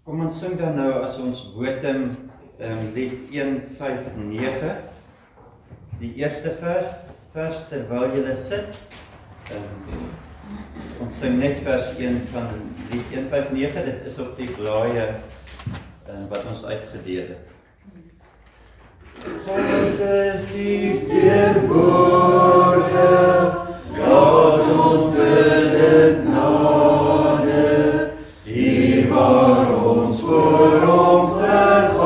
Kom ons sing dan nou as ons votum lied 159, die eerste vers terwyl julle sit. Ons sing net vers 1 van lied 159, dit is op die blaaie wat ons uitgedeel het. God is hier teenwoordig, laat ons bidend nader, hier waar ons voor hom vergader.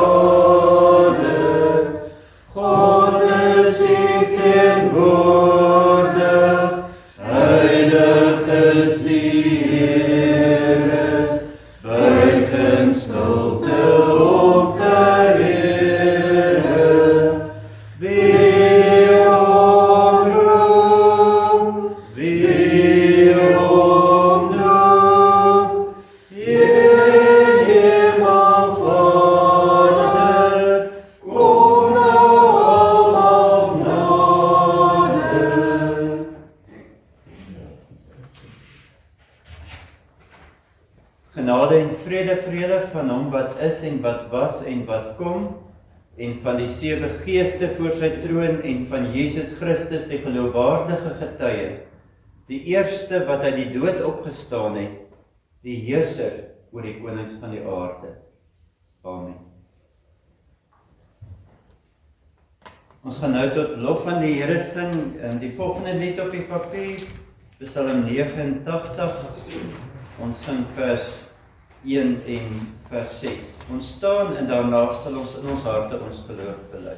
God is hier teenwoordig, heilig is die Here, buig in stilte om te genade en vrede van hom wat is en wat was en wat kom, en van die 7 geeste voor sy troon, en van Jesus Christus, die geloofwaardige getuie, die eerste wat uit die dood opgestaan het, die heerser oor die konings van die aarde. Amen. Ons gaan nou tot lof van die Here sing, die volgende lied op die papier, Psalm 89, ons sing vers 1 en vers 6. Ons staan en daarna sal ons in ons harte ons geloof bely.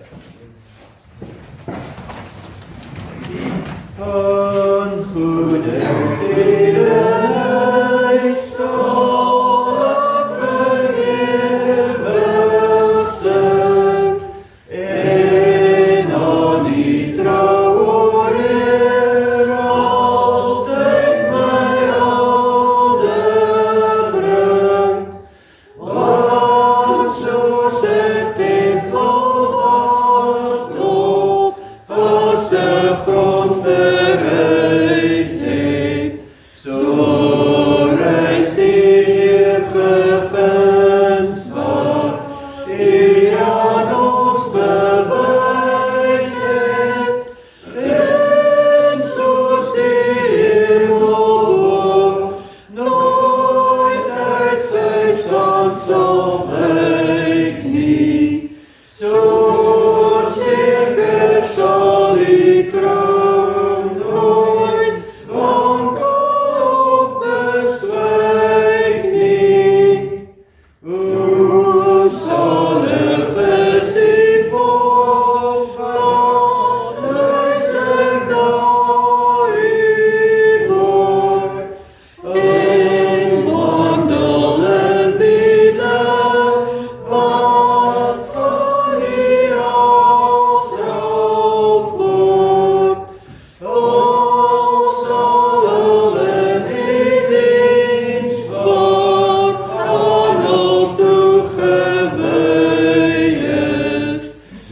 Van goede tierenheid sal ek vir ewig sing, en aan die trouwe Heer altyd my hulde bring, want soos 'n tempel wat op vaste grond verrys het, so reis die ewige guns wat U aan ons bewys het, en soos die hemel nooit uit sy stand sal wyk nie, so seker sal die trou nooit wankel of bestwyk nie. Hoe salig is die volk wat luister na U woord, en wandel in die lig wat van U afstraal voort. Ons sal in U diens wat almal toegewy is,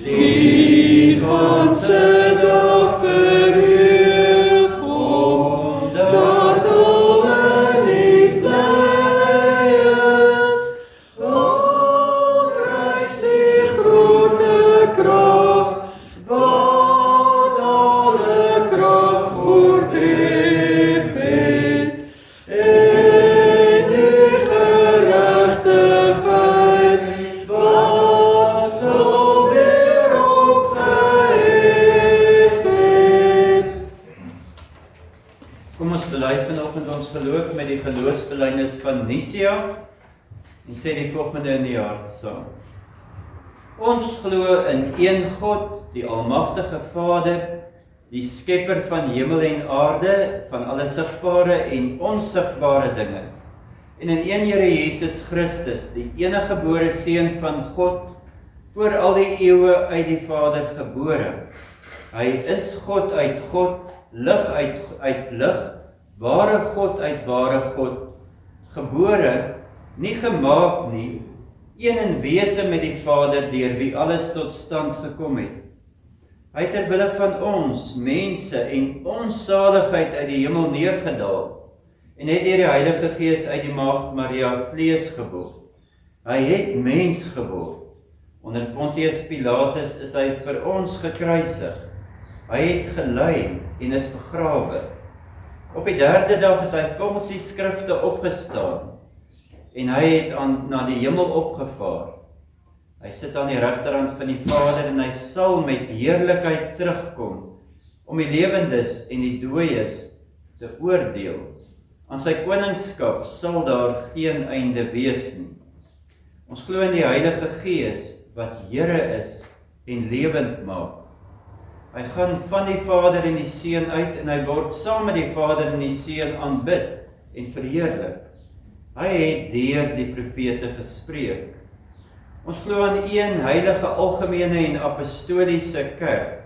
die ganse dag verheug, omdat al in U bly is. O, prys die grote krag, wat alle krag oortref het, en die geregtigheid wat alweer opgehef het. Kom ons bely vanoggend ons geloof met die geloofsbelijdenis van Nicea, en sê die volgende in die hart saam. Ons glo in een God, die almagtige Vader, die skepper van hemel en aarde, van alle sigbare en onsigbare dinge, en in een Here Jesus Christus, die enige gebore Seun van God, voor al die eeue uit die Vader gebore. Hy is God uit God, lig uit lig, ware God uit ware God, gebore, nie gemaak nie, een in wese met die Vader, deur wie alles tot stand gekom het. Hy ter wille van ons, mense, en ons saligheid uit die hemel neergedaal, en het deur die Heilige Gees uit die maagd Maria vlees geword, Hy het mens geword. Onder Pontius Pilatus is hy vir ons gekruisig. Hy het gelei en is begrawe. Op die 3de dag het hy volgens die skrifte opgestaan en hy het na die hemel opgevaar. Hy sit aan die regterhand van die Vader en hy sal met heerlikheid terugkom om die lewendes en die dooies te oordeel. Aan sy koningskap sal daar geen einde wees nie. Ons glo in die Heilige Gees wat Here is en lewend maak. Hy gaan van die Vader en die Seun uit en hy word saam met die Vader en die Seun aanbid en verheerlik. Hy het deur die profete gespreek. Ons glo aan een heilige algemene en apostoliese kerk.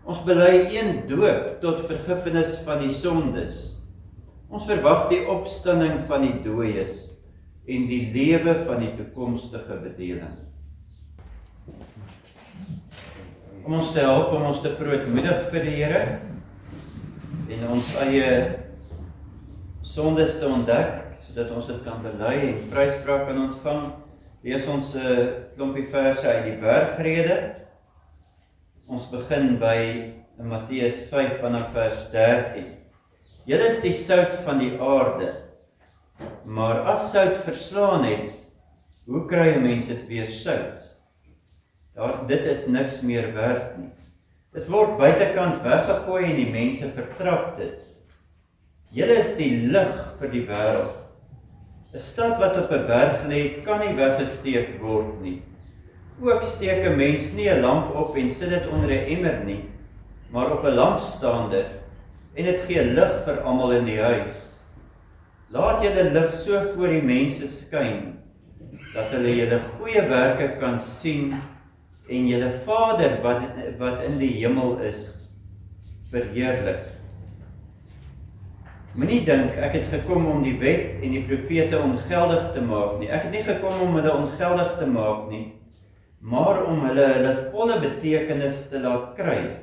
Ons bely een doop tot vergifnis van die sondes. Ons verwag die opstanding van die dooies en die lewe van die toekomstige bedeling. Om ons te help, om ons te verootmoedig vir die Here en ons eie sondes te ontdek, sodat ons dit kan bely en vryspraak kan ontvang, lees ons 'n klompie verse uit die Bergrede. Ons begin by Matteus 5 vanaf vers 13. Julle is die sout van die aarde, maar as sout verslaan het, hoe kry 'n mens dit weer sout? Dit is niks meer werd nie. Dit word buitekant weggegooi en die mense vertrap dit. Julle is die lig vir die wêreld. 'n Stad wat op 'n berg lê, kan nie weggesteek word nie. Ook steek 'n mens nie 'n lamp op en sit dit onder 'n emmer nie, maar op 'n lampstander, en dit gee lig vir almal in die huis. Laat julle lig so voor die mense skyn, dat hulle julle goeie werke kan sien en julle Vader wat in die hemel is, verheerlik. Moenie dink ek het gekom om die wet en die profete ongeldig te maak nie. Ek het nie gekom om hulle ongeldig te maak nie, maar om hulle volle betekenis te laat kry.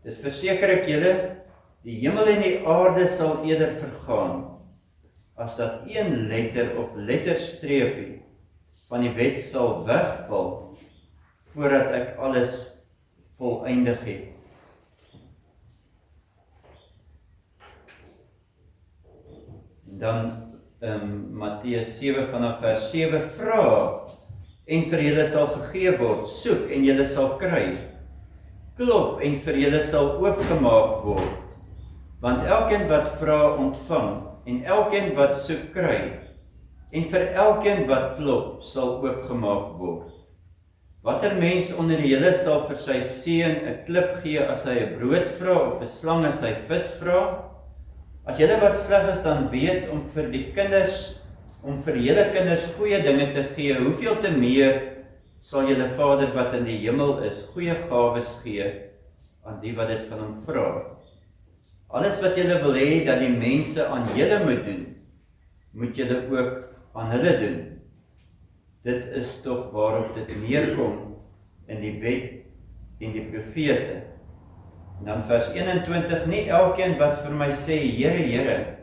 Dit verseker ek julle, die hemel en die aarde sal eerder vergaan, as dat een letter of letterstreepie van die wet sal wegval, voordat ek alles voleindig het. Dan Matteus 7 vanaf vers 7, vra en vir julle sal gegee word, soek en julle sal kry, klop en vir julle sal oopgemaak word, want elkeen wat vra ontvang, en elkeen wat soek kry, en vir elkeen wat klop sal oopgemaak word. Watter mens onder julle sal vir sy seun 'n klip gee as hy 'n brood vra, of 'n slang as hy vis vra? As julle wat sleg is dan weet om vir julle kinders goeie dinge te gee, hoeveel te meer sal julle Vader wat in die hemel is, goeie gawes gee aan die wat dit van hom vra. Alles wat julle wil hê dat die mense aan julle moet doen, moet julle ook aan hulle doen. Dit is tog waarop dit neerkom in die wet en die profete. En dan vers 21, nie elkeen wat vir my sê, Here, Here,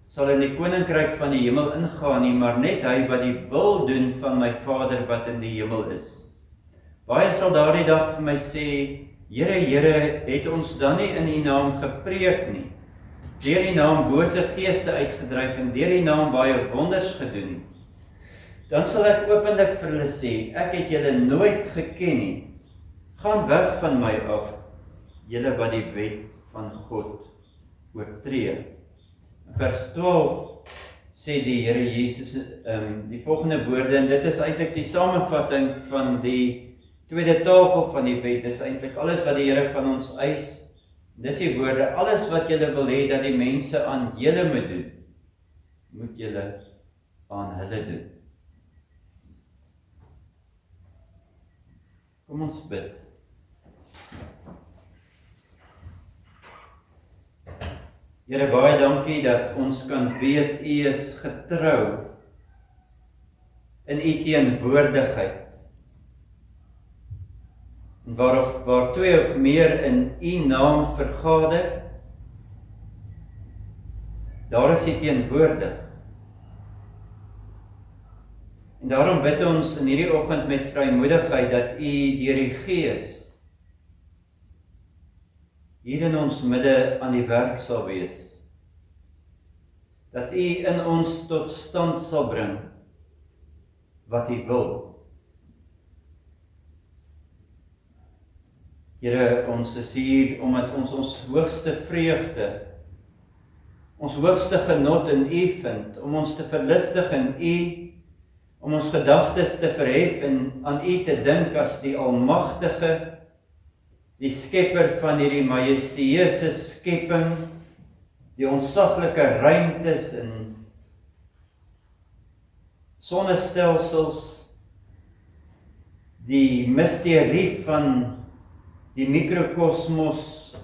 sal in die koninkryk van die hemel ingaan nie, maar net hy wat die wil doen van my Vader wat in die hemel is. Baie sal daardie dag vir my sê, Here, Here, het ons dan nie in U naam gepreek nie, deur U naam bose geeste uitgedryf en deur U naam baie wonders gedoen nie. Dan sal ek openlik vir hulle sê, ek het julle nooit geken nie. Gaan weg van my af, julle wat die wet van God oortree. Vers 12 sê die Here Jesus die volgende woorde, en dit is eintlik die samevatting van die tweede tafel van die wet. Dis eintlik alles wat die Here van ons eis. Dis die woorde, alles wat julle wil hê dat die mense aan julle moet doen, moet julle aan hulle doen. Kom ons bid. Here, baie dankie dat ons kan weet U is getrou in U teenwoordigheid. En waar twee of meer in U naam vergader, daar is U teenwoordig. En daarom bid ons in hierdie oggend met vrymoedigheid dat U deur die Gees hier in ons midde aan die werk sal wees. Dat U in ons tot stand sal bring wat U wil. Here, ons is hier omdat ons hoogste vreugde, ons hoogste genot in U vind, om ons te verlustig in U, om ons gedagtes te verhef en aan U te dink as die Almagtige, die Skepper van hierdie majestueuse skepping, die ontsaglike ruimtes en sonnestelsels, die misterie van die mikrokosmos,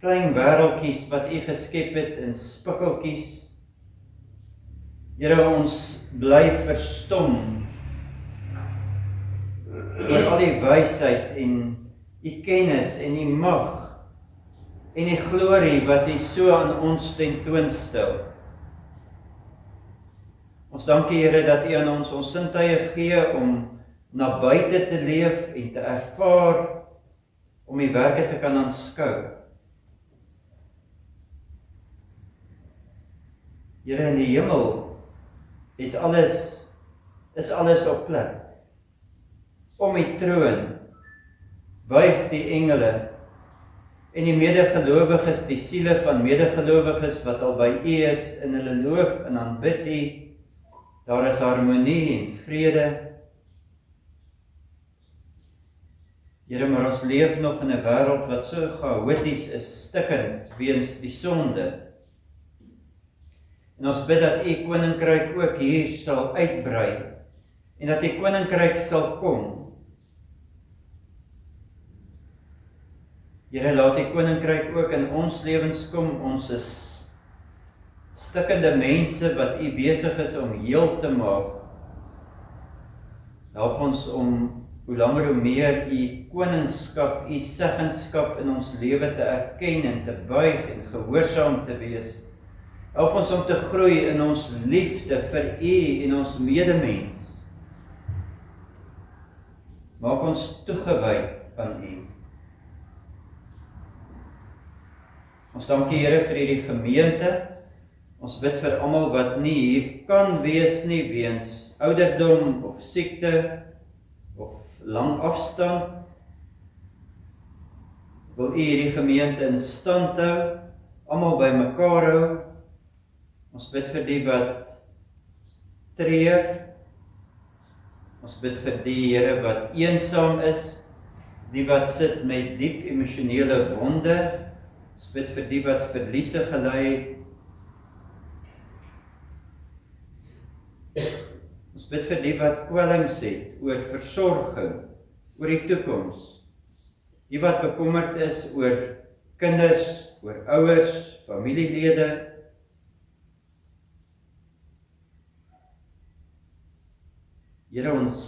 klein wêreldjies wat U geskep het in spikkeltjies. Here, ons bly verstom oor al die wysheid en U kennis en U mag en die glorie wat U so aan ons tentoonstel. Ons dank U, Here, dat U aan ons sintuie gee om na buite te leef en te ervaar, om U werke te kan aanskou. Here, in die hemel is alles op plek. Om U troon buig die engele en die medegelowiges, die siele van medegelowiges wat al by U is in hulle loof en aanbid U. Daar is harmonie en vrede. Here, maar ons leef nog in 'n wêreld wat so chaoties is, stikkend weens die sonde. En ons bid dat U koninkryk ook hier sal uitbrei en dat U koninkryk sal kom. Here, laat U koninkryk ook in ons lewens kom. Ons is stikkende mense wat U besig is om heel te maak. Help ons om hoe langer hoe meer U koningskap, U seggenskap in ons lewe te erken en te buig en gehoorsaam te wees. Help ons om te groei in ons liefde vir U en ons medemens. Maak ons toegewyd aan U. Ons dank U, Here, vir hierdie gemeente. Ons bid vir almal wat nie hier kan wees nie weens ouderdom of siekte of lang afstand. Wil U hierdie gemeente in stand hou, almal by mekaar hou. Ons bid vir die wat treur. Ons bid vir die, Here, wat eensaam is, die wat sit met diep emosionele wonde. Ons bid vir die wat verliese gely het. Ons bid vir die wat kwellings het oor versorging, oor die toekoms. Die wat bekommerd is oor kinders, oor ouers, familielede. Here, ons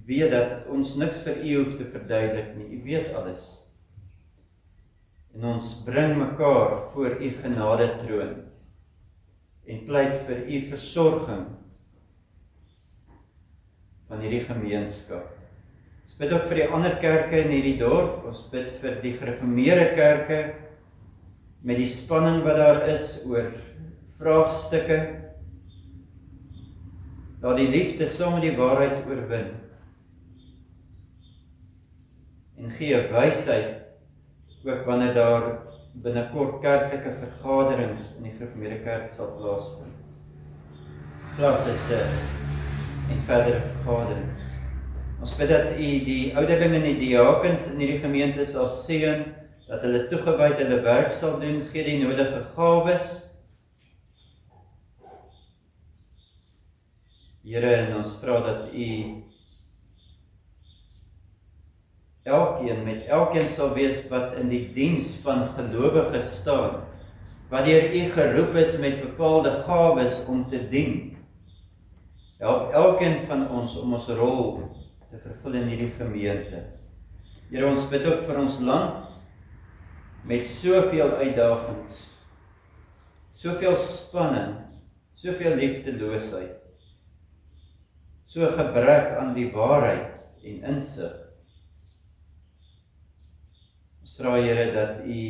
weet dat ons niks vir U hoef te verduidelik nie. U weet alles. En ons bring mekaar voor U genade troon en pleit vir U versorging van hierdie gemeenskap. Ons bid ook vir die ander kerke in hierdie dorp. Ons bid vir die gereformeerde kerke met die spanning wat daar is oor vraagstukke. Laat die liefde saam met die waarheid oorwin. En gee wysheid ook wanneer daar binnekort kerklike vergaderings in die gereformeerde kerk sal plaasvind. Klassisse en verdere vergaderings. Ons bid dat U die ouderlinge en die diakens in hierdie gemeente sal seën, dat hulle toegewyd hulle werk sal doen, gee die nodige gawes. Here, en ons vra dat U elkeen sal wees wat in die diens van gelowiges staan, wat deur U geroep is met bepaalde gawes om te dien. Help elkeen van ons om ons rol te vervul in hierdie gemeente. Here, ons bid ook vir ons land met soveel uitdagings, soveel spanning, soveel liefdeloosheid, so gebrek aan die waarheid en insig. Ons vra Here dat U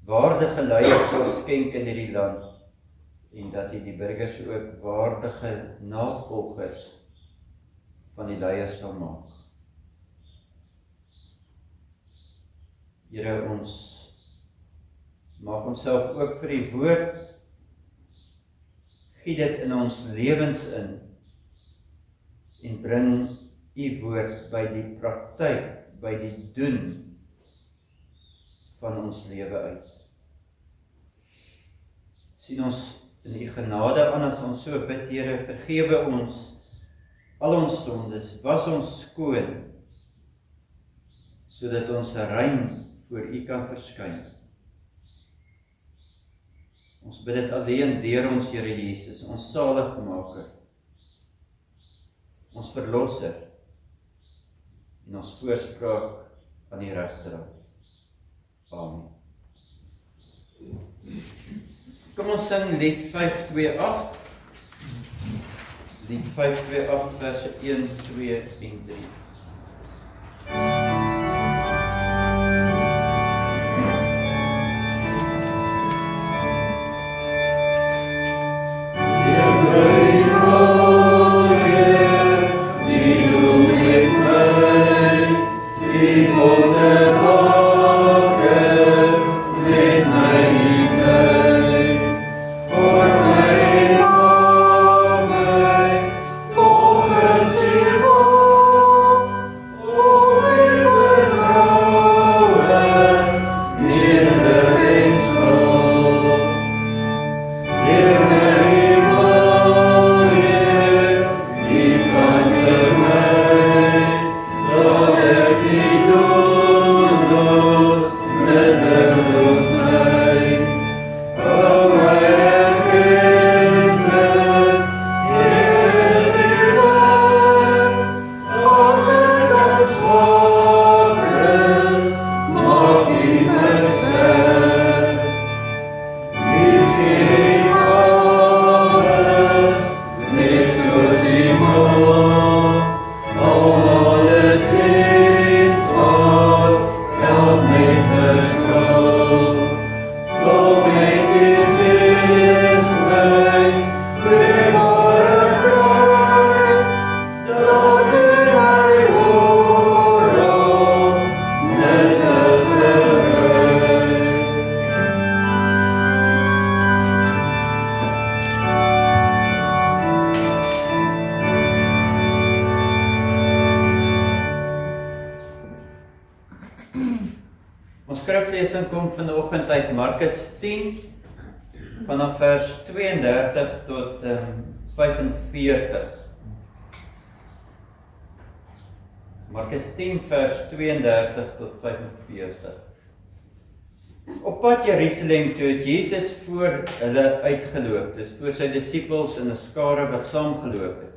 waardige leiers sal skenk in hierdie land en dat U die burgers ook waardige navolgers van die leiers sal maak. Here, ons maak onsself ook vir die woord, giet dit in ons lewens in en bring U woord by die praktyk, by die doen van ons lewe uit. Sien ons in U genade aan as ons so bid, Here, vergewe ons al ons sondes, was ons skoon, sodat ons rein voor U kan verskyn. Ons bid dit alleen deur ons Here Jesus, ons saligmaker, ons verlosser en ons voorspraak aan die regterhand. Amen. Kom ons sing lied 528. Lied 528 verse 1, 2 en 3. Skriflesing kom vanoggend uit Markus 10 vanaf vers 32 tot 45. Markus 10 vers 32 tot 45. Op pad Jerusalem toe het Jesus voor hulle uitgeloop, dus voor sy disippels en 'n skare wat saamgeloop het.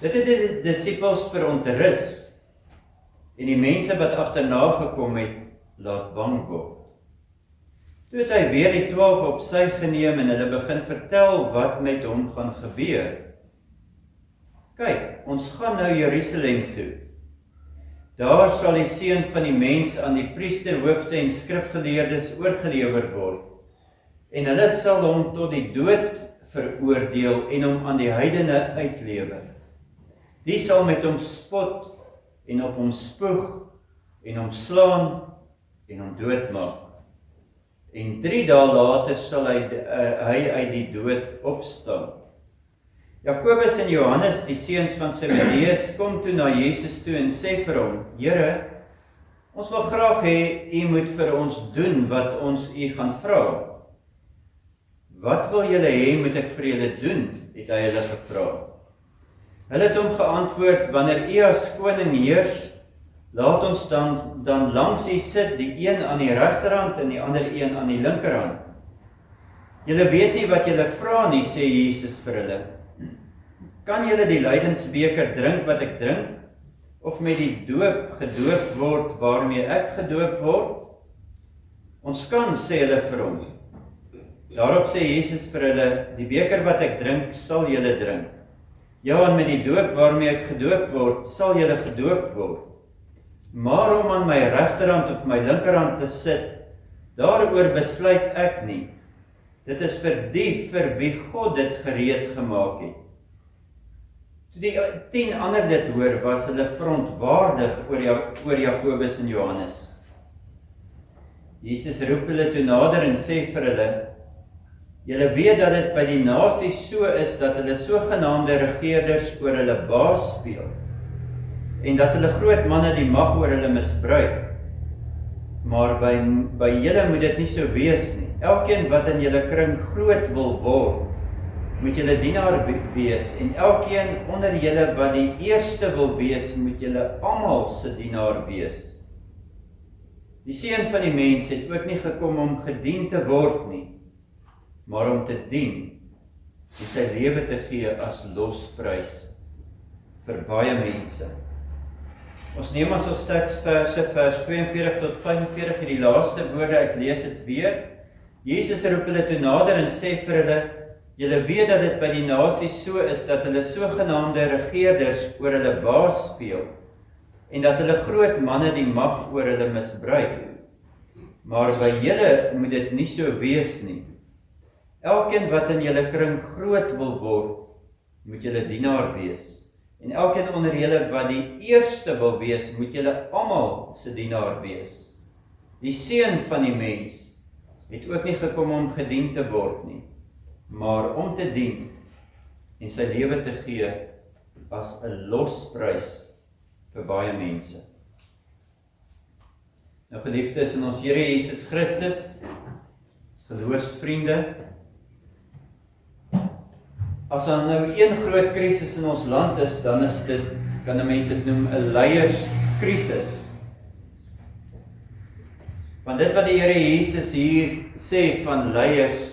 Dit het die disippels verontrus en die mense wat agterna gekom het laat bang word. Toe het hy weer die 12 op sy geneem en hulle begin vertel wat met hom gaan gebeur. Kyk, ons gaan nou Jerusalem toe. Daar sal die seun van die mens aan die priesterhoofde en skrifgeleerdes oorgelewer word. En hulle sal hom tot die dood veroordeel en hom aan die heidene uitlewer. Die sal met hom spot en op hom spoeg en hom slaan en hom doodmaak. En 3 dae later sal hy uit die dood opstaan. Jakobus en Johannes, die seuns van Zebedeus, kom toe na Jesus toe en sê vir hom: Here, ons wil graag hê U moet vir ons doen wat ons U gaan vra. Wat wil julle hê moet ek vir julle doen? Het hy hulle gevra. Hulle het hom geantwoord: wanneer U as koning heers, laat ons dan langs U sit, die een aan die regterhand en die ander een aan die linkerhand. Julle weet nie wat julle vra nie, sê Jesus vir hulle. Kan julle die lydensbeker drink wat ek drink, of met die doop gedoop word waarmee ek gedoop word? Ons kan, sê hulle vir hom. Daarop sê Jesus vir hulle, die beker wat ek drink, sal julle drink. Ja, en met die doop waarmee ek gedoop word, sal julle gedoop word. Maar om aan my regterhand of my linkerhand te sit, daaroor besluit ek nie. Dit is vir die vir wie God dit gereed gemaak het. Toe die 10 ander dit hoor, was hulle verontwaardig oor Jakobus en Johannes. Jesus roep hulle toe nader en sê vir hulle, julle weet dat dit by die nasies so is, dat hulle sogenaamde regeerders oor hulle baas speel, en dat hulle groot manne die mag oor hulle misbruik. Maar by julle moet dit nie so wees nie. Elkeen wat in julle kring groot wil word, moet julle dienaar wees, en elkeen onder julle wat die eerste wil wees, moet julle almal se dienaar wees. Die seun van die mens het ook nie gekom om gedien te word nie, maar om te dien en sy lewe te gee as losprys vir baie mense. Ons neem as ons teksverse vers 42 tot 45 in die laaste woorde, ek lees dit weer. Jesus roep hulle toe nader en sê vir hulle, julle weet dat dit by die nasies so is, dat hulle sogenaamde regeerders oor hulle baas speel, en dat hulle groot manne die mag oor hulle misbruik. Maar by julle moet dit nie so wees nie. Elkeen wat in julle kring groot wil word, moet julle dienaar wees. En elkeen onder julle wat die eerste wil wees, moet julle almal se dienaar wees. Die seun van die mens het ook nie gekom om gedien te word nie, maar om te dien en sy lewe te gee as 'n losprys vir baie mense. Nou geliefdes in ons Here Jesus Christus, geloofsvriende, as daar nou een groot krisis in ons land is, dan is dit, kan 'n mens dit noem, 'n leierskrisis. Want dit wat die Here Jesus hier sê van leiers,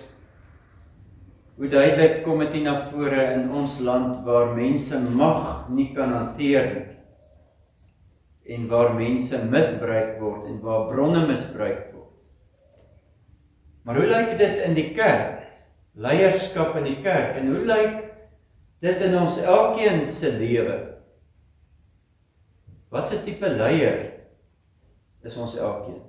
hoe duidelik kom dit na vore in ons land waar mense mag nie kan hanteer nie, en waar mense misbruik word en waar bronne misbruik word. Maar hoe lyk dit in die kerk? Leierskap in die kerk, en hoe lyk dit in ons elkeen se lewe? Wat 'n tipe leier is ons elkeen?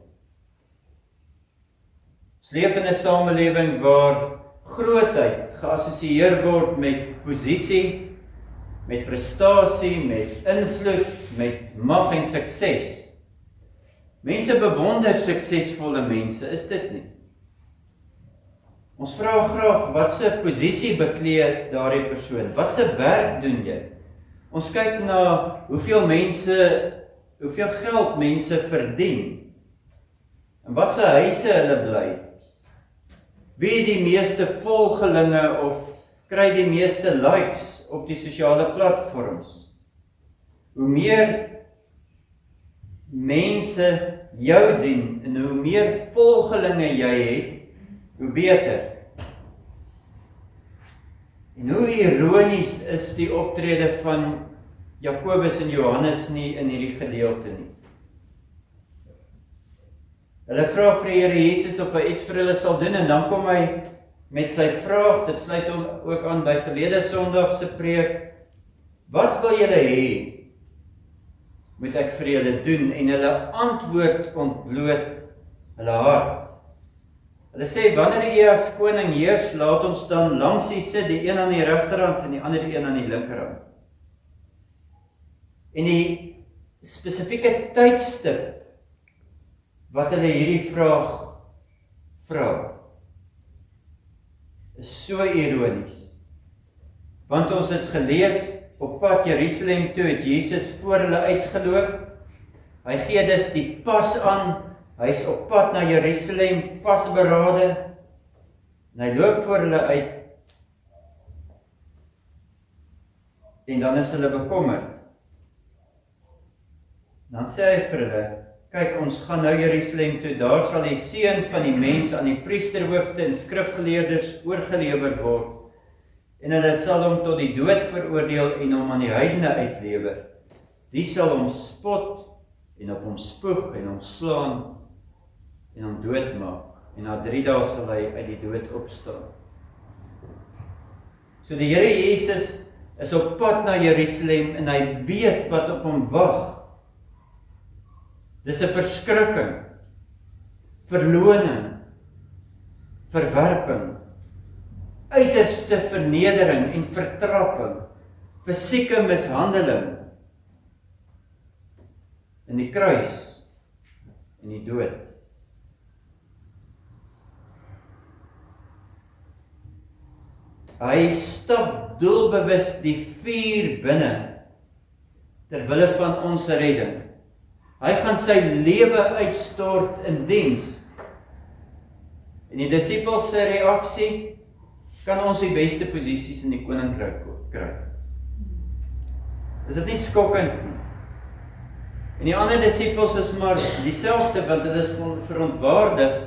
Ons leef in 'n samelewing waar grootheid geassosieer word met posisie, met prestasie, met invloed, met mag en sukses. Mense bewonder suksesvolle mense, is dit nie? Ons vra graag, wat se posisie beklee daardie persoon? Wat se werk doen jy? Ons kyk na hoeveel geld mense verdien, en wat se huise hulle bly. Wie het die meeste volgelinge of kry die meeste likes op die sosiale platforms? Hoe meer mense jou dien en hoe meer volgelinge jy het, hoe beter. En hoe ironies is die optrede van Jakobus en Johannes nie in hierdie gedeelte nie. Hulle vra vir die Here Jesus of hy iets vir hulle sal doen, en dan kom hy met sy vraag, dit sluit hom ook aan by verlede Sondag se preek, wat wil julle hê, moet ek vir julle doen? En hulle antwoord ontbloot hulle hart. Hulle sê, wanneer jy as koning heers, laat ons dan langs jy sit, die een aan die regterhand en die ander een aan die linkerhand. En die spesifieke tydstip wat hulle hierdie vraag vra, is so ironies. Want ons het gelees, op pad Jerusalem toe het Jesus voor hulle uitgeloop. Hy gee dus die pas aan, hy is op pad na Jerusalem, vasberade, en hy loop voor hulle uit, en dan is hulle bekommerd. Dan sê hy vir hulle, kyk, ons gaan nou Jerusalem toe, daar sal die seun van die mens aan die priesterhoofde en skrifgeleerdes oorgelewer word, en hulle sal hom tot die dood veroordeel en hom aan die heidene uitlewer. Die sal hom spot en op hom spoeg en hom slaan en hom doodmaak. en na 3 dae sal hy uit die dood opstaan. So die Here Jesus is op pad na Jerusalem en hy weet wat op hom wag. Dis 'n verskrikking, verloning, verwerping, uiterste vernedering en vertrapping, fisieke mishandeling, in die kruis en die dood. Hy stap doelbewus die vuur binne ter wille van ons redding. Hy gaan sy lewe uitstort in diens. En die disippels se reaksie kan ons die beste posisies in die koninkryk kry. Is dit nie skokkend nie? En die ander disippels is maar dieselfde, want hulle is verontwaardig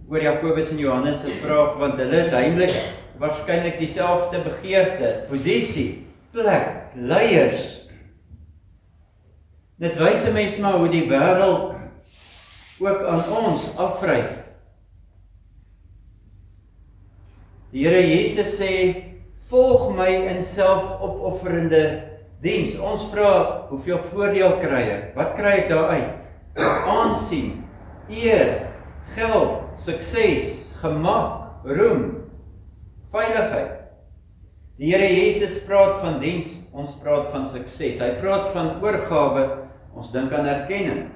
oor Jakobus en Johannes se vraag, want hulle het heimlik waarskynlik dieselfde begeerte, posisie, plek, leiers. Dit wys 'n mens maar hoe die wêreld ook aan ons afvryf. Die Here Jesus sê, volg my in selfopofferende diens. Ons vra, hoeveel voordeel kry ek? Wat kry ek daaruit? Aansien, eer, geld, sukses, gemak, roem, veiligheid. Die Here Jesus praat van diens, ons praat van sukses. Hy praat van oorgawe, ons dink aan erkenning.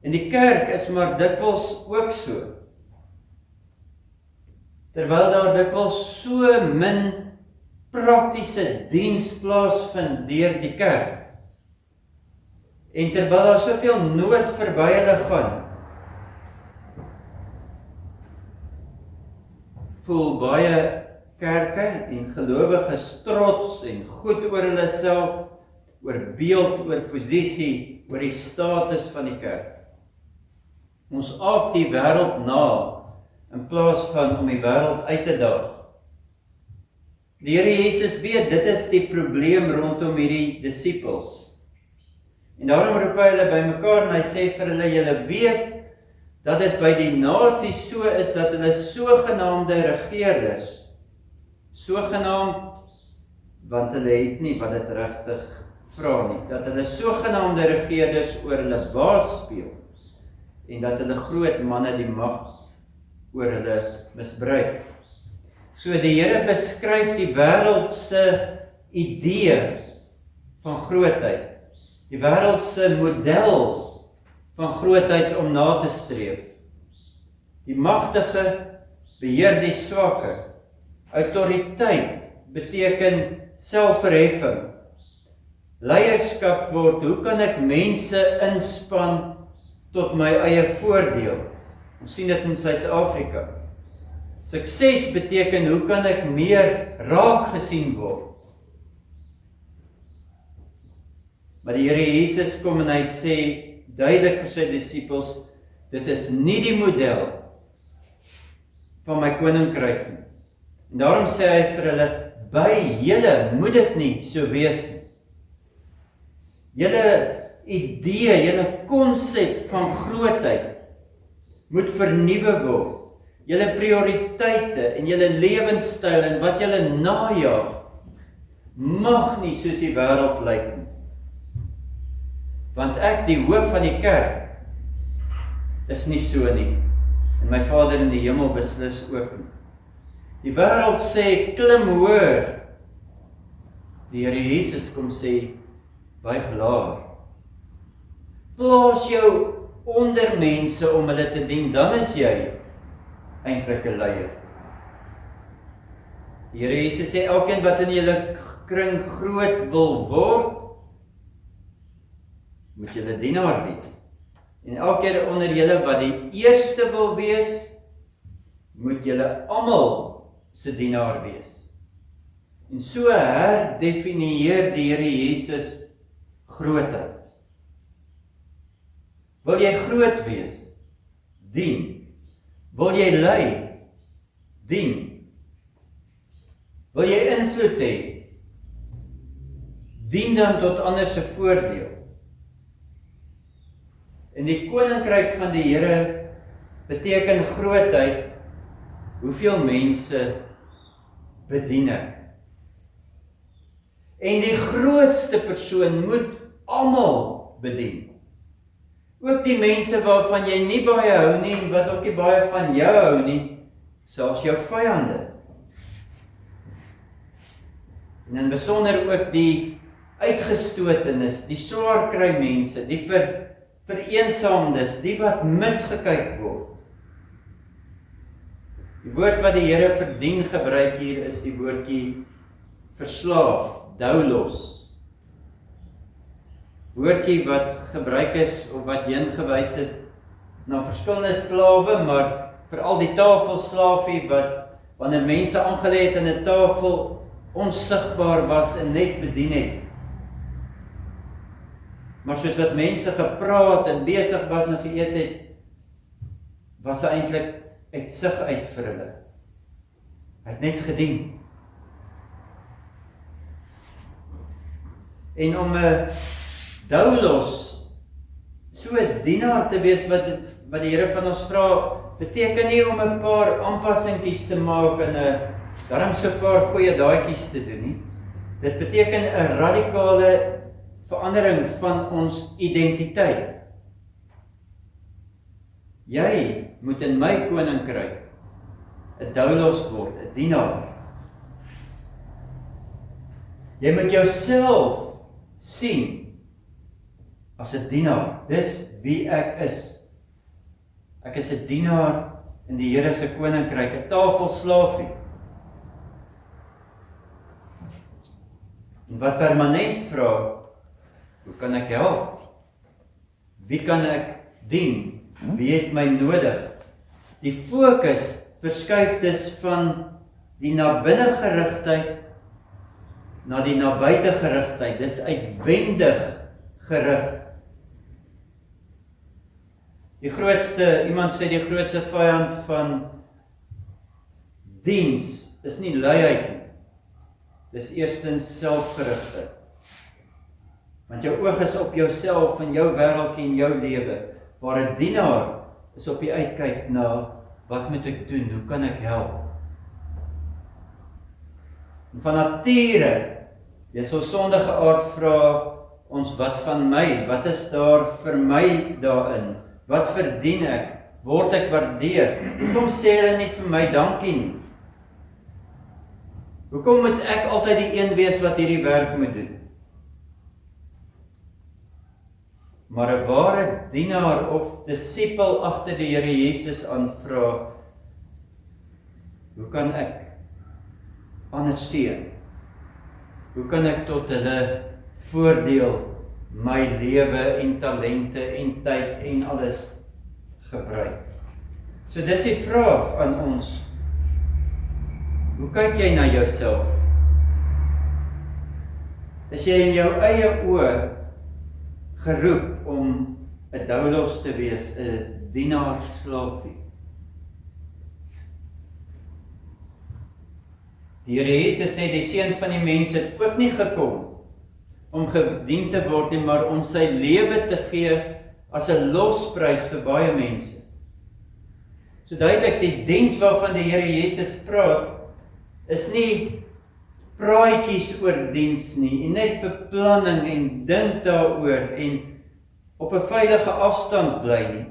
En die kerk is maar dikwels ook so. Terwyl daar dikwels so min praktiese diens plaasvind deur die kerk. En terwyl daar soveel nood verby hulle gaan, voel baie kerke en gelowiges trots en goed oor hulle self, oor beeld, oor posisie, oor die status van die kerk. Ons aap die wêreld na, in plaas van om die wêreld uit te daag. Die Here Jesus weet, dit is die probleem rondom hierdie disippels. En daarom roep hy hulle bymekaar en hy sê vir hulle, julle weet, dat dit by die nasies so is, dat hulle sogenaamde regeerders, sogenaamd, want hulle het nie wat dit regtig vra nie, dat hulle sogenaamde regeerders oor hulle baas speel, en dat hulle groot manne die mag oor hulle misbruik. So die Here beskryf die wêreld se idee van grootheid, die wêreld se model van grootheid om na te streef. Die magtige beheer die swakke. Autoriteit beteken selfverheffing. Leierskap word, hoe kan ek mense inspann tot my eie voordeel? Ons sien dit in Suid-Afrika. Sukses beteken, hoe kan ek meer raak gesien word? Maar die Here Jesus kom en hy sê duidelik vir sy disippels, dit is nie die model van my koninkryk nie. En daarom sê hy vir hulle, by julle moet dit nie so wees nie. Julle idee, julle konsep van grootheid moet vernuwe word. Julle prioriteite en julle lewenstyl en wat julle najaag, mag nie soos die wêreld lyk nie. Want ek, die hoof van die kerk, is nie so nie. En my Vader in die hemel beslis ook nie. Die wêreld sê, klim hoër. Die Here Jesus kom sê, buig laag. Plaas jou onder mense om hulle te dien, dan is jy eintlik 'n leier. Die Here Jesus sê, elkeen wat in julle kring groot wil word, moet julle dienaar wees. En elkeen onder julle wat die eerste wil wees, moet julle almal se dienaar wees. En so herdefinieer die Here Jesus grootheid. Wil jy groot wees? Dien. Wil jy lei? Dien. Wil jy invloed hê? Dien dan tot ander se voordeel. En die koninkryk van die Here beteken grootheid, hoeveel mense bedien ek. En die grootste persoon moet almal bedien. Ook die mense waarvan jy nie baie hou nie, en wat ook nie baie van jou hou nie, selfs jou vyande. En in besonder ook die uitgestotenes, die swaar kry mense, die vereensaamdes, die wat misgekyk word. Die woord wat die Here verdien gebruik hier is die woordjie verslaaf, doulos. Woordjie wat gebruik is, of wat heen gewys het, na verskillende slawe, maar veral die tafelslaafie, wat, wanneer mense aangelê het in 'n tafel, onsigbaar was en net bedien het. Maar soos wat mense gepraat en besig was en geëet het, was hy eintlik uit sig uit vir hulle. Hy het net gedien. En om 'n doulos, so 'n dienaar te wees wat die Here van ons vra, beteken nie om 'n paar aanpassingkies te maak en daarom so 'n paar goeie daadjies te doen nie. Dit beteken 'n radikale verandering van ons identiteit. Jy moet in my koninkryk 'n doulos word, 'n dienaar. Jy moet jouself sien as 'n dienaar. Dis wie ek is. Ek is 'n dienaar in die Here se koninkryk, 'n tafelslaafie. En wat permanent vra, hoe kan ek help? Wie kan ek dien? Wie het my nodig? Die fokus verskuif dus van die na binne gerigtheid na die na buite gerigtheid. Dis uitwendig gerig. Iemand sê die grootste vyand van diens is nie luiheid nie. Dis eerstens selfgerigtheid. Want jou oog is op jouself en jou wêreldjie en jou lewe. Waar 'n dienaar is op die uitkyk na, wat moet ek doen? Hoe kan ek help? En van nature, jy ons sondige aard vra ons, wat van my? Wat is daar vir my daarin? Wat verdien ek? Word ek waardeer? Hoekom sê hulle nie vir my dankie nie? Hoekom moet ek altyd die een wees wat hierdie werk moet doen? Maar 'n ware dienaar of disipel agter die Here Jesus aanvra, hoe kan ek ander seën? Hoe kan ek tot hulle voordeel my lewe en talente en tyd en alles gebruik? So dis die vraag aan ons. Hoe kyk jy na jouself? Is jy in jou eie oë geroep om 'n doulos te wees, 'n dienaarsslaafie? Die Here Jesus sê die Seun van die mens het ook nie gekom om gedien te word nie, maar om sy lewe te gee as 'n losprys vir baie mense. So duidelik, die diens waarvan die Here Jesus praat, is nie praatjies oor diens nie, en net beplanning en dink daaroor en op 'n veilige afstand bly nie.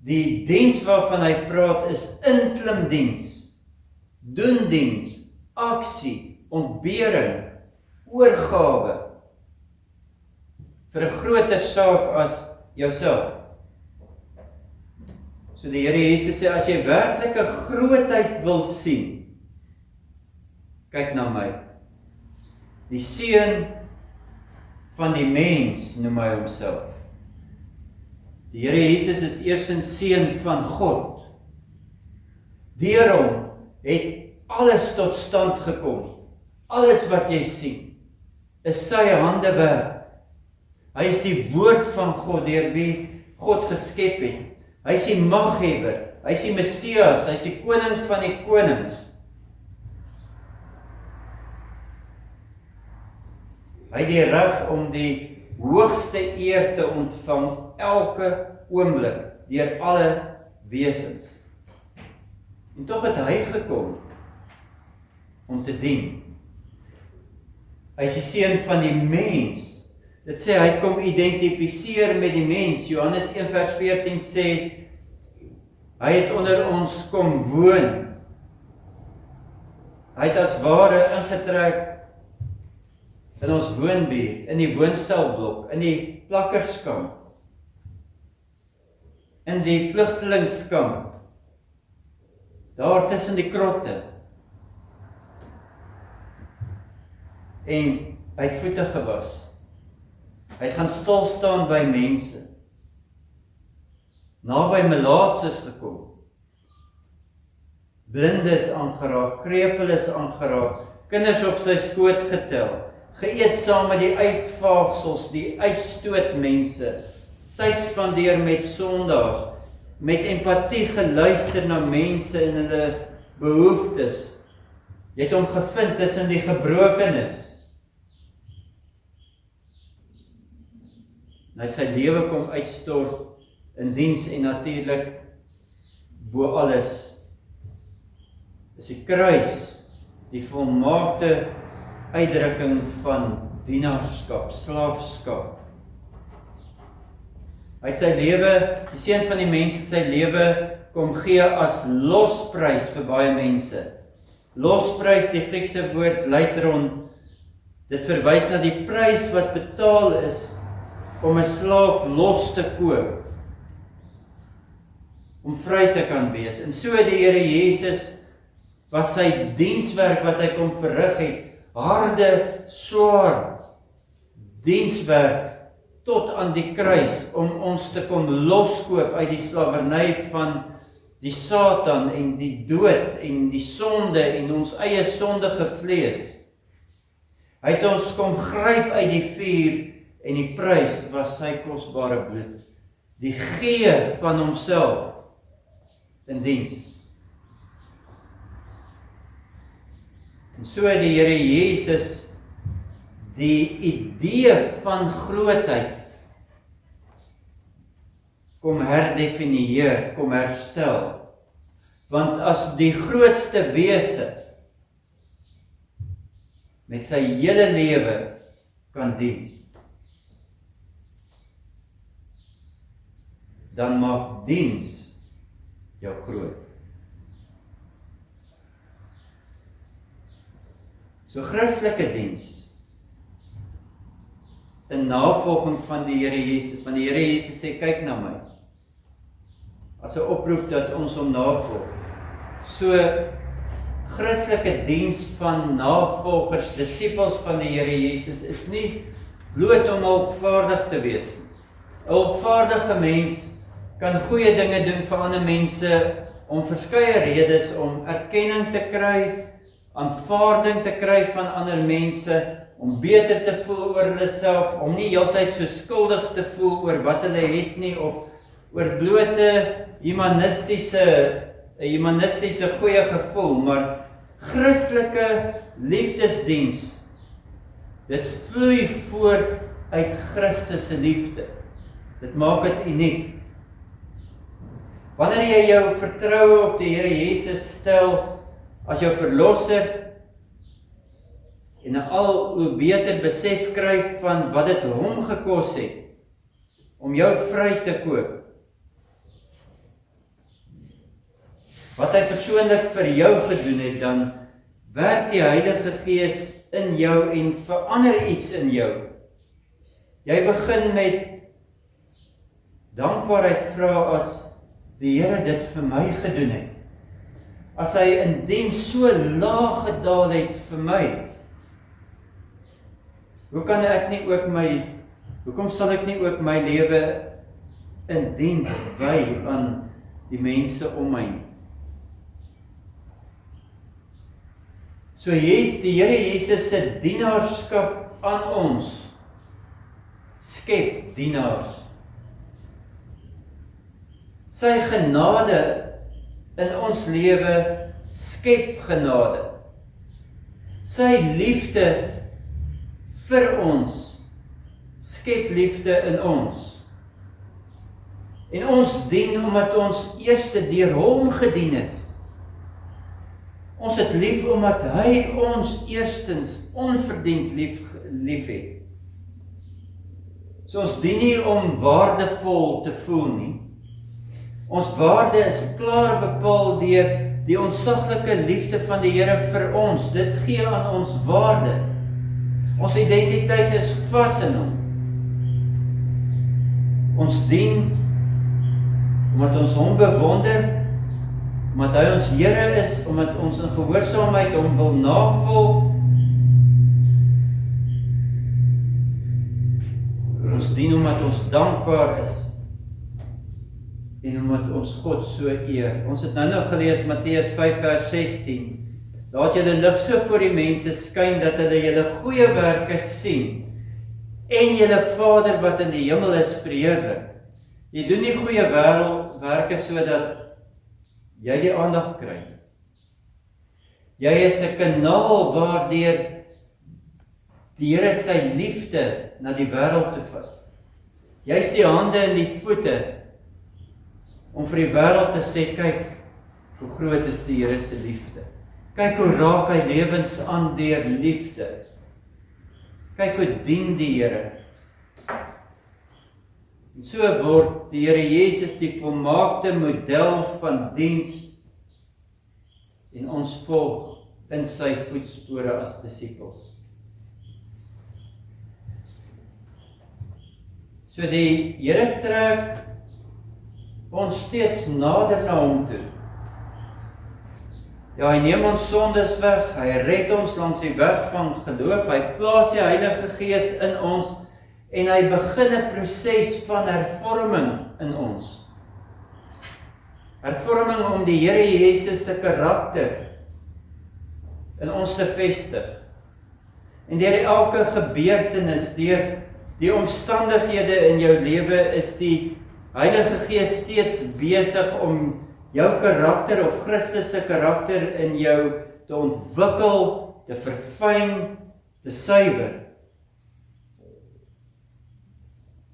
Die diens waarvan hy praat is inklimdiens, doen diens, aksie, ontbering, oorgawe vir 'n groter saak as jouself. So die Here Jesus sê, as jy werklik 'n grootheid wil sien, kyk na my. Die Seun van die mens noem hy homself. Die Here Jesus is eerstens Seun van God. Deur hom het alles tot stand gekom. Alles wat jy sien, is sy handewerk. Hy is die woord van God, deur wie God geskep het. Hy is die maghebber, hy is die Messias, hy is die koning van die konings. Hy het die reg om die hoogste eer te ontvang elke oomblik deur alle wesens. En tog het hy gekom om te dien. Hy is die seun van die mens. Dit sê hy kom identifiseer met die mens. Johannes 1 vers 14 sê, hy het onder ons kom woon. Hy het as ware ingetrek in ons woonbuurt, in die woonstelblok, in die plakkerskamp, in die vlugtelingskamp, daar tussen die krotte. En hy het voete gewas. Hy het gaan stil staan by mense. Naby melaatses gekom. Blindes aangeraak, krepeles aangeraak, kinders op sy skoot getel, geëet saam met die uitvaagsels, die uitstootmense, tyd spandeer met sondaars, met empatie geluister na mense en hulle behoeftes. Jy het hom gevind tussen die gebrokenes. Hy het sy lewe kom uitstort in diens en natuurlik bo alles is die kruis, die volmaakte uitdrukking van dienaarskap, slaafskap. Hy het sy lewe, die seun van die mens het sy lewe kom gee as losprys vir baie mense. Losprys, die Griekse woord leitron, dit verwys na die prys wat betaal is om 'n slaaf los te koop, om vry te kan wees. En so die Here Jesus was sy dienswerk wat hy kom verrig het, harde, swaar dienswerk tot aan die kruis, om ons te kom loskoop uit die slawerny van die Satan en die dood en die sonde en ons eie sondige vlees. Hy het ons kom gryp uit die vuur en die prys was sy kosbare bloed, die gee van homself in diens. En so het die Here Jesus die idee van grootheid kom herdefinieer, kom herstel. Want as die grootste wese met sy hele lewe kan dien, dan maak diens jou groot. So Christelike diens, in navolging van die Here Jesus, want die Here Jesus sê, kyk na my, as 'n oproep dat ons hom navolg. So, Christelike diens van navolgers, disippels van die Here Jesus, is nie bloot om hulpvaardig te wees. 'n Hulpvaardige mens kan goeie dinge doen vir ander mense, om verskeie redes, om erkenning te kry, aanvaarding te kry van ander mense, om beter te voel oor hulle self, om nie heeltyd so skuldig te voel oor wat hulle het nie, of oor blote humanistiese goeie gevoel, maar Christelike liefdesdiens, dit vloei voort uit Christus se liefde. Dit maak dit uniek. Wanneer jy jou vertroue op die Here Jesus stel as jou verlosser, en al hoe beter besef kry van wat dit hom gekos het, om jou vry te koop, wat hy persoonlik vir jou gedoen het, dan werk die Heilige Gees in jou en verander iets in jou. Jy begin met dankbaarheid vra as die Here dit vir my gedoen het. As hy in diens so laag gedaal het vir my, hoekom sal ek nie ook my lewe in diens wy aan die mense om my? So die Here Jesus se dienaarskap aan ons skep dienaars. Sy genade in ons lewe skep genade. Sy liefde vir ons skep liefde in ons. En ons dien omdat ons eerste deur hom gedien is. Ons het lief omdat hy ons eerstens onverdiend lief het. So ons dien nie om waardevol te voel nie. Ons waarde is klaar bepaal deur die ontsaglike liefde van die Here vir ons. Dit gee aan ons waarde. Ons identiteit is vas in hom. Ons dien omdat ons hom bewonder, omdat hy ons Here is, omdat ons in gehoorsaamheid hom wil navolg. Ons dien omdat ons dankbaar is en omdat ons God so eer. Ons het nou gelees Matteus 5 vers 16. Laat julle lig so voor die mense skyn dat hulle julle goeie werke sien en julle Vader wat in die hemel is verheerlik. Jy doen nie goeie werke sodat jy die aandag kry. Jy is 'n kanaal waardeur die Here sy liefde na die wêreld te vat. Jy is die hande en die voete om vir die wêreld te sê, kyk hoe groot is die Here se liefde. Kyk hoe raak hy lewens aan deur liefde. Kyk hoe dien die Here. En so word die Here Jesus die volmaakte model van diens en ons volg in sy voetspore as disippels. So die Here trek ons steeds nader na hom toe. Ja, hy neem ons sondes weg, hy red ons langs die weg van geloof, hy plaas die Heilige Gees in ons en hy begin 'n proses van hervorming in ons. Hervorming om die Here Jesus se karakter in ons te vestig. En deur elke gebeurtenis, deur die omstandighede in jou lewe is die Heilige Gees steeds besig om jou karakter of Christus se karakter in jou te ontwikkel, te verfyn, te suiwer.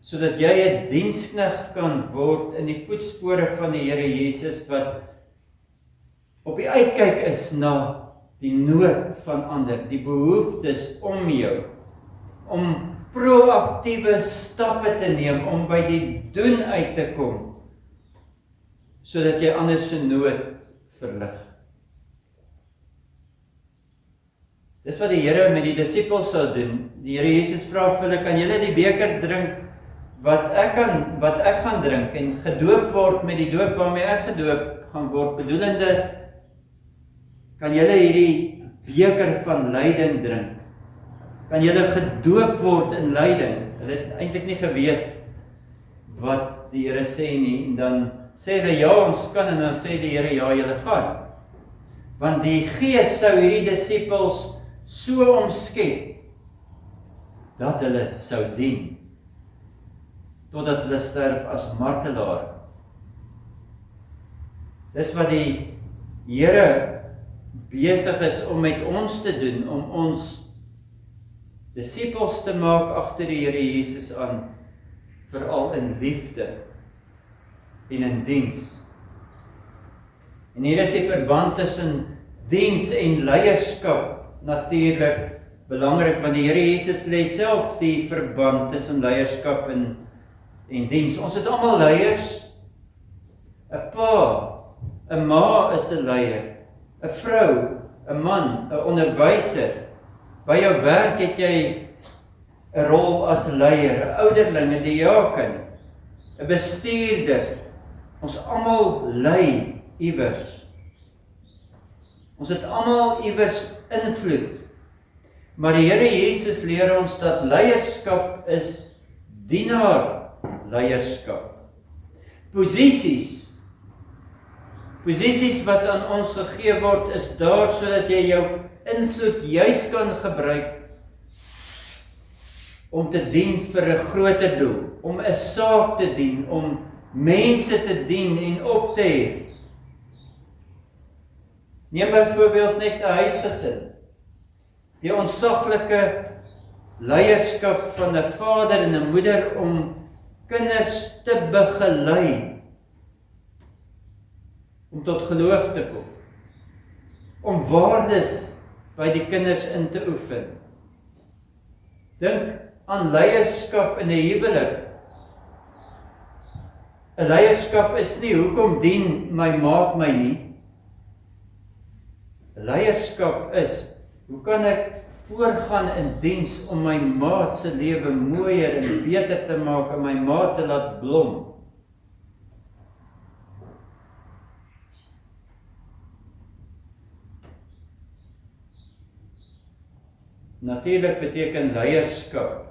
Sodat jy 'n diensknegt kan word in die voetspore van die Here Jesus wat op die uitkyk is na die nood van ander, die behoeftes om jou, om proaktiewe stappe te neem om by die doen uit te kom, sodat jy ander se nood verlig. Dis wat die Here met die disippels sou doen. Die Here Jesus vra vir hulle, kan julle die beker drink wat ek gaan drink en gedoop word met die doop waarmee ek gedoop gaan word, bedoelende, kan julle hierdie beker van lyding drink? Kan julle gedoop word in lyding? Hulle het eintlik nie geweet wat die Here sê nie, en dan sê hulle ja, ons kan, en dan sê die Here ja, julle gaan. Want die Gees sou hierdie disippels so omskep dat hulle sou dien totdat hulle sterf as martelaar. Dis wat die Here besig is om met ons te doen, om ons disippels te maak agter die Here Jesus aan, veral in liefde en in diens. En hier is die verband tussen diens en leierskap natuurlik belangrik, want die Here Jesus lê self die verband tussen leierskap en diens. Ons is almal leiers. 'n pa, 'n ma is 'n leier, 'n vrou, 'n man, 'n onderwyser. By jou werk het jy 'n rol as leier, 'n ouderling, 'n diaken, 'n bestuurder. Ons almal lei iewers. Ons het almal iewers invloed. Maar die Here Jesus leer ons dat leierskap is dienaar leierskap. Posisies wat aan ons gegee word is daar sodat jy jou invloed juis kan gebruik om te dien vir 'n groter doel, om 'n saak te dien, om mense te dien en op te hef. Neem byvoorbeeld net 'n huisgesin. Die ontsaglike leierskap van 'n vader en 'n moeder om kinders te begelei om tot geloof te kom, om waardes by die kinders in te oefen. Dink aan leierskap in 'n huwelik. 'n Leierskap is nie, hoekom dien my maat my nie? 'n Leierskap is, hoe kan ek voorgaan in diens om my maat se lewe mooier en beter te maak en my maat te laat blom? Natuurlik beteken leierskap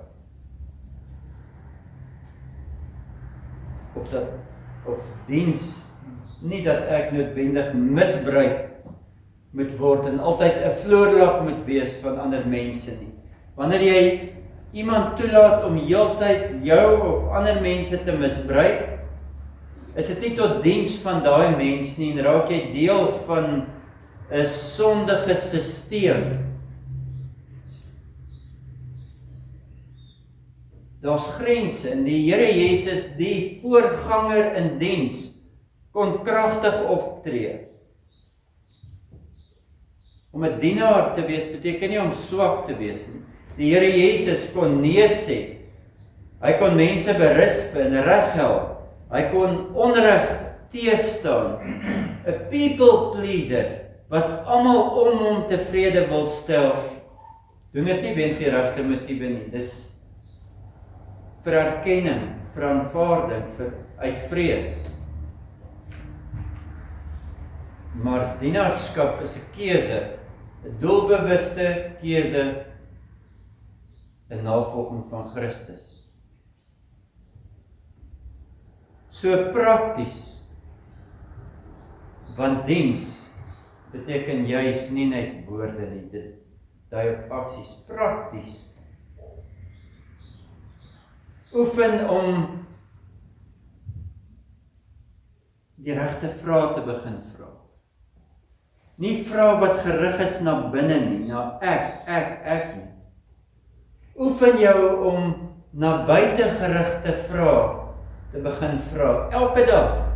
of diens nie dat ek noodwendig misbruik moet word en altyd 'n vloerlap moet wees van ander mense nie. Wanneer jy iemand toelaat om heeltyd jou of ander mense te misbruik, is dit nie tot diens van daai mens nie en raak jy deel van 'n sondige sisteem. Daar's grense en die Here Jesus, die voorganger in diens, kon kragtig optree. Om 'n dienaar te wees beteken nie om swak te wees nie. Die Here Jesus kon nee sê. Hy kon mense berisp en reghelp. Hy kon onreg teestaan. 'n People pleaser wat almal om hom tevrede wil stel, doen dit nie weens die regte motiewe nie. Dis vir erkenning, vir aanvaarding, uit vrees. Maar dienaarskap is 'n keuse, 'n doelbewuste keuse in navolging van Christus. So prakties, want diens beteken juis nie net woorde nie, dit dui op aksies, prakties. Oefen om die regte vrae te begin vra. Nie vrae wat gerig is na binne nie, na ek nie. Oefen jou om na buite gerigte vrae te begin vra, elke dag.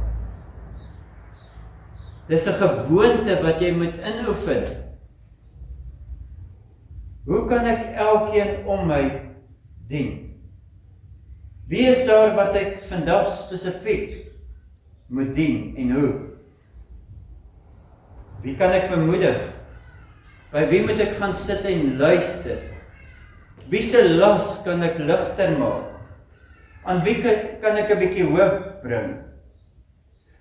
Dis 'n gewoonte wat jy moet inoefen. Hoe kan ek elkeen om my dien? Wie is daar wat ek vandag spesifiek moet dien en hoe? Wie kan ek bemoedig? By wie moet ek gaan sit en luister? Wie se las kan ek ligter maak? Aan wie kan ek 'n bietjie hoop bring?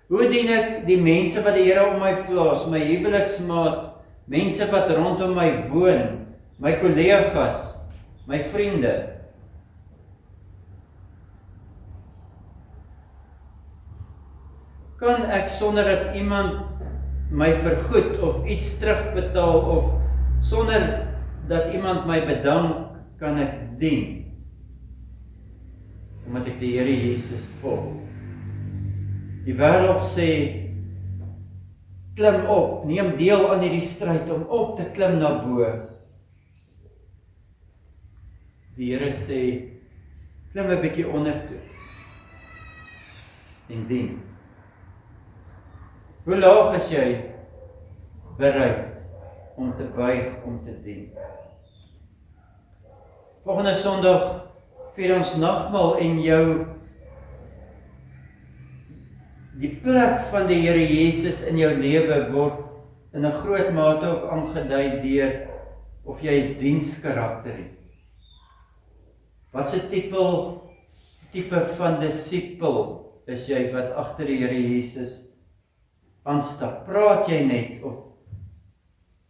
Hoe dien ek die mense wat die Here om my plaas, my huweliksmaat, mense wat rondom my woon, my kollegas, my vriende? Kan ek sonder dat iemand my vergoed of iets terugbetaal of sonder dat iemand my bedank, kan ek dien? Omdat ek die Here Jesus volg. Die wêreld sê, klim op, neem deel aan hierdie stryd om op te klim na bo. Die Here sê, klim 'n bietjie onder toe en dien. Hoe laag is jy bereid om te buig om te dien? Volgende Sondag vier ons nagmaal en die plek van die Here Jesus in jou lewe word in 'n groot mate ook aangedui deur of jy 'n dienskarakter het. Wat 'n tipe van disipel is jy wat agter die Here Jesus aanstap? Praat jy net of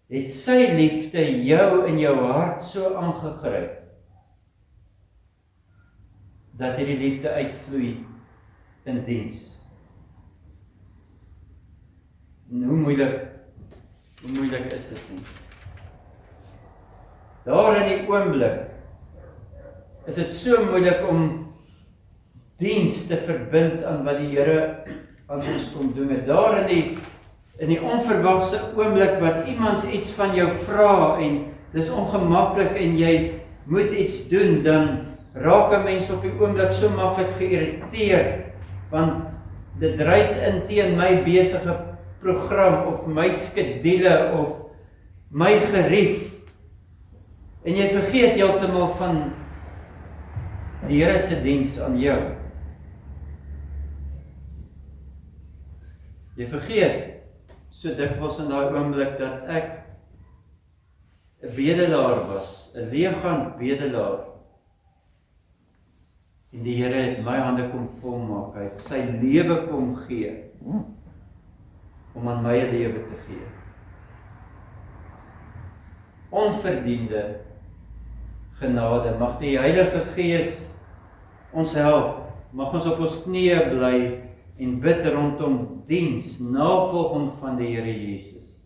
het sy liefde jou in jou hart so aangegryp dat hierdie liefde uitvloei in diens? En hoe moeilik is dit nie? Daar in die oomblik is dit so moeilik om diens te verbind aan wat die Here aan ons kom doen het. Daar in die onverwagse oomblik wat iemand iets van jou vra en dis ongemaklik en jy moet iets doen, dan raak 'n mens op die oomblik so maklik geïrriteerd, want dit reis in teen my besige program, of my skedule, of my gerief, en jy vergeet heeltemal van die Here se diens aan jou. Jy vergeet so dikwels in daai oomblik dat ek 'n bedelaar was, 'n leeggaand bedelaar, en die Here het my hande kom volmaak, hy het sy lewe kom gee, om aan my 'n lewe te gee. Onverdiende genade, mag die Heilige Gees ons help, mag ons op ons knieë bly, en bid rondom diens, navolging van die Here Jesus.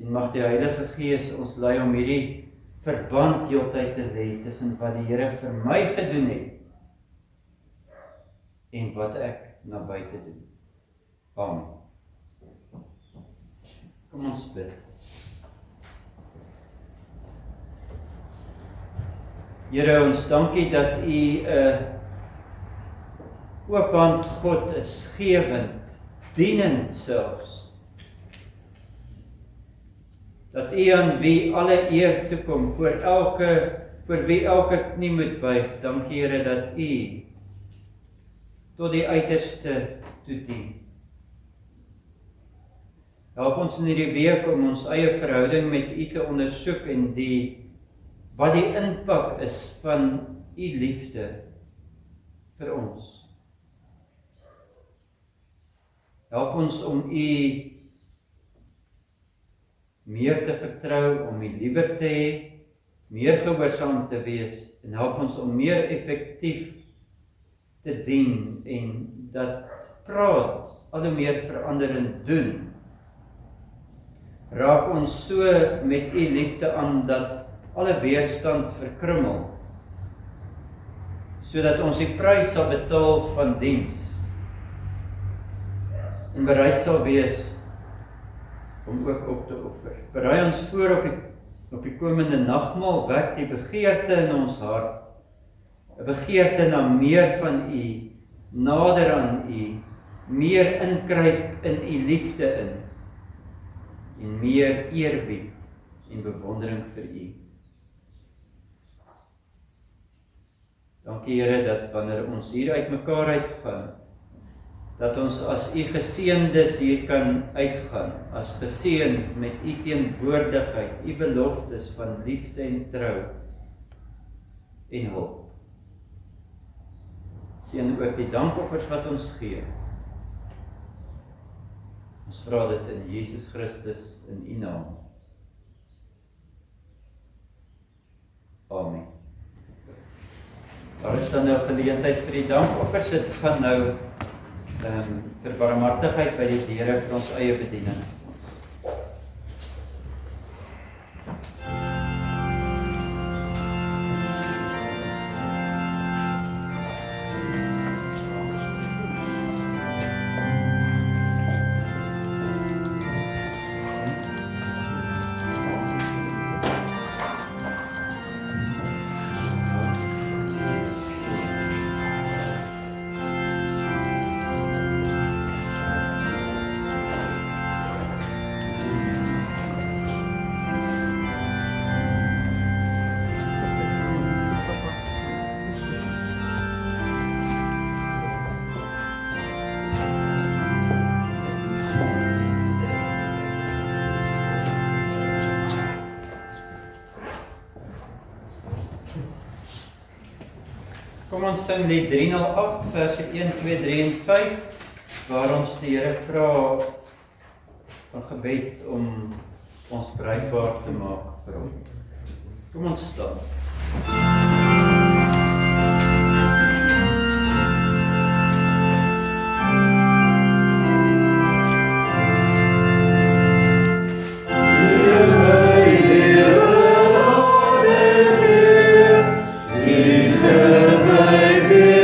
En mag die Heilige Gees ons lei om hierdie verband heeltyd te lê tussen wat die Here vir my gedoen het en wat ek na buite doen. Amen. Kom ons bid. Here, ons dankie dat U 'n oophand God is, gewend, dienend selfs. Dat U aan wie alle eer toekom, vir wie elke knie moet buig. Dankie Here dat U tot die uiterste toedien. Help ons in hierdie week om ons eie verhouding met U te ondersoek en wat die impak is van U liefde vir ons. Help ons om U meer te vertrou, om U liewer te hê, meer gehoorsaam te wees, en help ons om meer effektief te dien, en dat praat al hoe meer veranderend doen. Raak ons so met U liefde aan, dat alle weerstand verkrummel, sodat ons die prys sal betaal van diens, en bereid sal wees om ook op te offer. Berei ons voor op die komende nagmaal, wek die begeerte in ons hart, 'n begeerte na meer van U, nader aan U, meer inkruip in U liefde in, en meer eerbied en bewondering vir U. Dankie Here dat wanneer ons hier uit mekaar uitgaan, dat ons as U geseëndes hier kan uitgaan, as geseënd met U teenwoordigheid, U beloftes van liefde en trou en hulp. Seën ook die dankoffers wat ons gee. Ons vra dit in Jesus Christus in U naam. Amen. Daar is dan nou geleentheid vir die dankoffers. Dit gaan nou vir barmhartigheid by die deure vir ons eie bediening. Kom ons sing lied 308, verse 1, 2, 3 en 5, waar ons die Here vra van gebed om ons bruikbaar te maak vir hom. Kom ons staan. Good.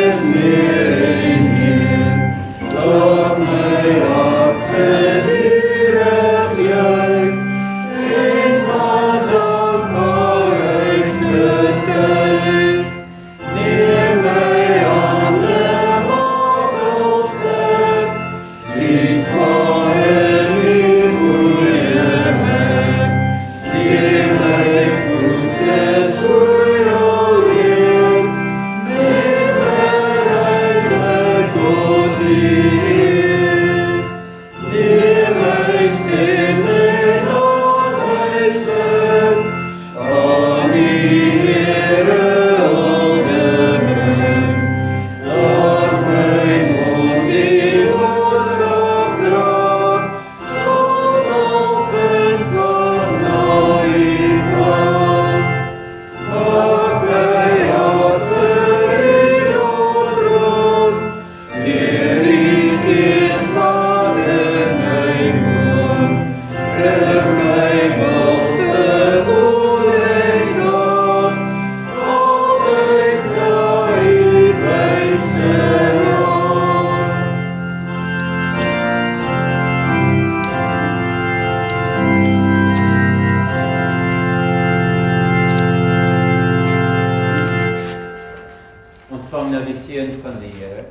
seën van die Here.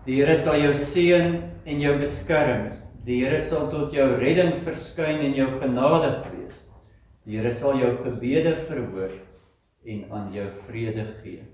Die Here sal jou seën en jou beskerm. Die Here sal tot jou redding verskyn en jou genadig wees. Die Here sal jou gebede verhoor en aan jou vrede gee.